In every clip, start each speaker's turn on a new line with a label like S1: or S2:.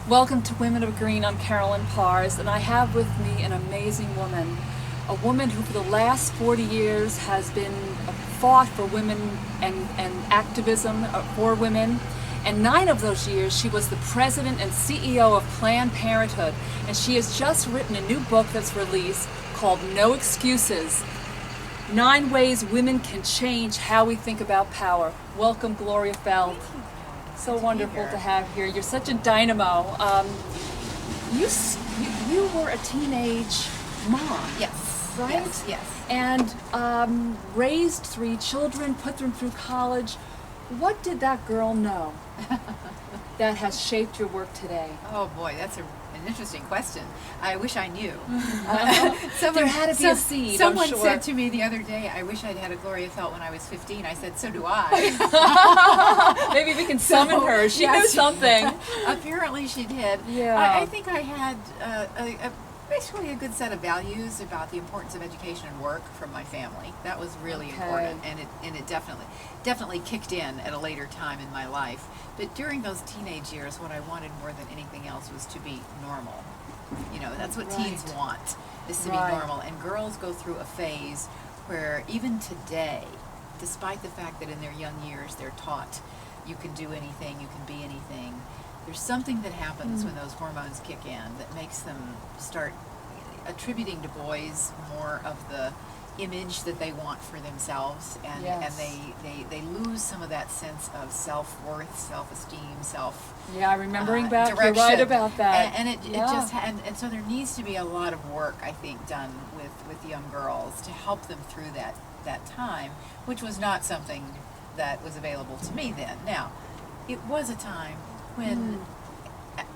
S1: Welcome to Women of Green. I'm Carolyn Pars, and I have with me an amazing woman, a woman who for the last 40 years has been fought for women and activism for women. And 9 of those years, she was the president and CEO of Planned Parenthood. And she has just written a new book that's released called No Excuses: 9 Ways Women Can Change How We Think About Power. Welcome, Gloria Feldt. So wonderful to have here. You're such a dynamo. You were a teenage mom.
S2: Yes.
S1: Right?
S2: Yes.
S1: And raised 3 children, put them through college. What did that girl know that has shaped your work today?
S2: Oh boy, that's an interesting question. I wish I knew.
S1: There had to be a seed,
S2: Someone
S1: I'm sure.
S2: said to me the other day, I wish I'd had a Gloria Feldt when I was 15. I said, so do I.
S1: Maybe we can summon her. She knew something.
S2: Apparently she did.
S1: Yeah.
S2: I think I had basically a good set of values about the importance of education and work from my family. That was really important, and it definitely kicked in at a later time in my life. But during those teenage years, what I wanted more than anything else was to be normal. You know, that's what teens want, is to be normal. And girls go through a phase where even today, despite the fact that in their young years they're taught you can do anything, you can be anything, there's something that happens when those hormones kick in that makes them start attributing to boys more of the image that they want for themselves, and they lose some of that sense of self-worth, self-esteem,
S1: I'm remembering back.
S2: direction.
S1: You're right about that.
S2: And so there needs to be a lot of work, I think, done with young girls to help them through that time, which was not something that was available to me then. Now, it was a time when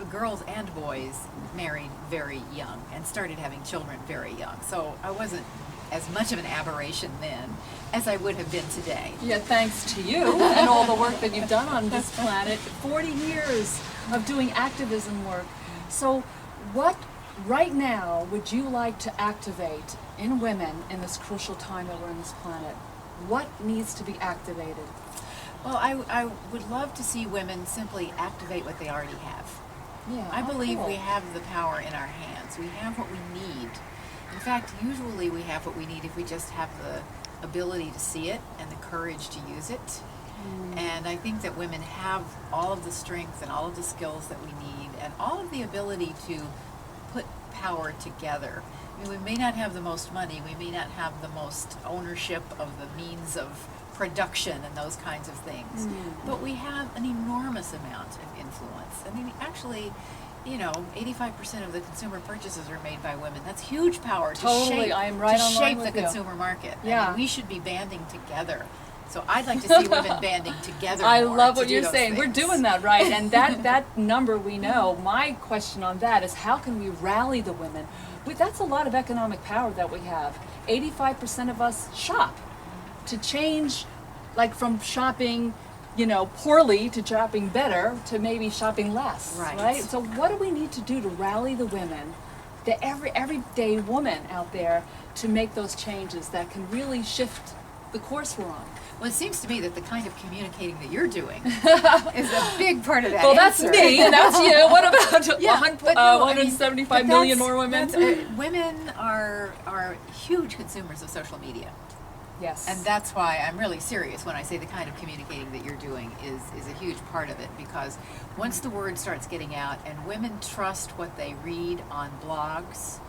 S2: girls and boys married very young and started having children very young. So I wasn't as much of an aberration then as I would have been today.
S1: Yeah, thanks to you and all the work that you've done on this planet. 40 years of doing activism work. So what right now would you like to activate in women in this crucial time that we're on this planet? What needs to be activated?
S2: Well, I would love to see women simply activate what they already have.
S1: Yeah,
S2: I believe we have the power in our hands. We have what we need. In fact, usually we have what we need if we just have the ability to see it and the courage to use it. And I think that women have all of the strength and all of the skills that we need and all of the ability to put power together. I mean, we may not have the most money, we may not have the most ownership of the means of production and those kinds of things, but we have an enormous amount of influence. I mean, actually, 85% of the consumer purchases are made by women. That's huge power to shape the consumer market.
S1: Yeah.
S2: I mean, we should be banding together. So I'd like to see women banding together.
S1: I
S2: more
S1: love
S2: to
S1: what
S2: do
S1: you're
S2: those
S1: saying.
S2: things.
S1: We're doing that right, and that number we know. My question on that is, how can we rally the women? That's a lot of economic power that we have. 85% of us shop. To change, like from shopping, poorly to shopping better to maybe shopping less, right? So what do we need to do to rally the women, the everyday woman out there, to make those changes that can really shift the course we're on?
S2: Well, it seems to me that the kind of communicating that you're doing is a big part of that
S1: Well, that's
S2: answer.
S1: me, and that's you. What about
S2: 175
S1: million more women?
S2: Women are huge consumers of social media.
S1: Yes.
S2: And that's why I'm really serious when I say the kind of communicating that you're doing is a huge part of it, because once the word starts getting out and women trust what they read on blogs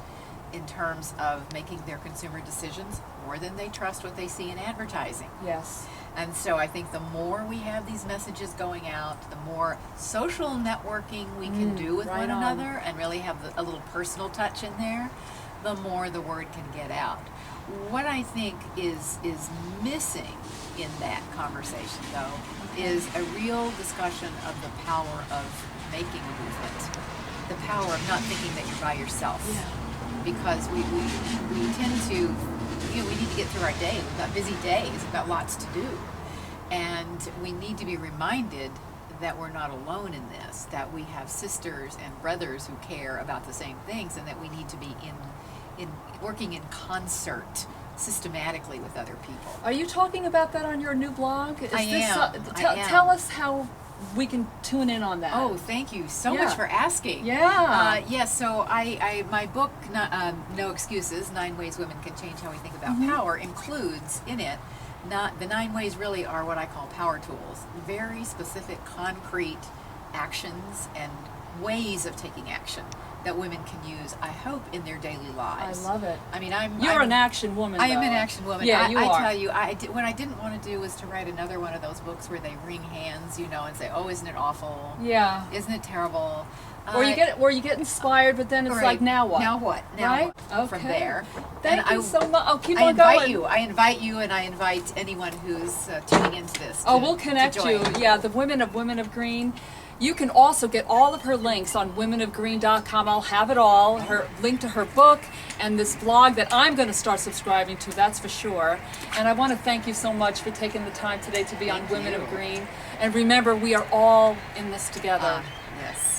S2: in terms of making their consumer decisions more than they trust what they see in advertising.
S1: Yes.
S2: And so I think the more we have these messages going out, the more social networking we can do with one another and really have a little personal touch in there, the more the word can get out. What I think is missing in that conversation, though, is a real discussion of the power of making a movement, the power of not thinking that you're by yourself.
S1: Yeah.
S2: Because we tend to, we need to get through our day. We've got busy days. We've got lots to do. And we need to be reminded that we're not alone in this, that we have sisters and brothers who care about the same things, and that we need to be working in concert systematically with other people.
S1: Are you talking about that on your new blog?
S2: I am.
S1: Tell us how we can tune in on that.
S2: Oh, thank you so
S1: Yeah.
S2: much for asking.
S1: Yeah.
S2: Yes, so my book, No Excuses, 9 Ways Women Can Change How We Think About Power, includes in it, the 9 ways really are what I call power tools. Very specific, concrete actions and ways of taking action that women can use, I hope, in their daily lives.
S1: I love it.
S2: I mean,
S1: You're an action woman.
S2: I am
S1: though.
S2: an action woman.
S1: Yeah, you
S2: I
S1: are.
S2: tell you, what I didn't want to do was to write another one of those books where they wring hands, you know, and say, "Oh, isn't it awful?
S1: Yeah.
S2: Isn't it terrible?"
S1: Or you get inspired, but then it's
S2: Right.
S1: like, now what?
S2: Now what? Now
S1: Right?
S2: what? From
S1: Okay.
S2: there.
S1: Thank
S2: And
S1: you so much. Oh, keep
S2: I
S1: on
S2: invite
S1: going.
S2: you. I invite you, and I invite anyone who's tuning into this.
S1: Oh,
S2: to-
S1: we'll
S2: to
S1: connect you.
S2: join.
S1: Yeah, the Women of Green. You can also get all of her links on womenofgreen.com. I'll have it all. Her link to her book and this blog that I'm going to start subscribing to, that's for sure. And I want to thank you so much for taking the time today to be on
S2: Thank
S1: Women
S2: you.
S1: of Green. And remember, we are all in this together.
S2: Yes.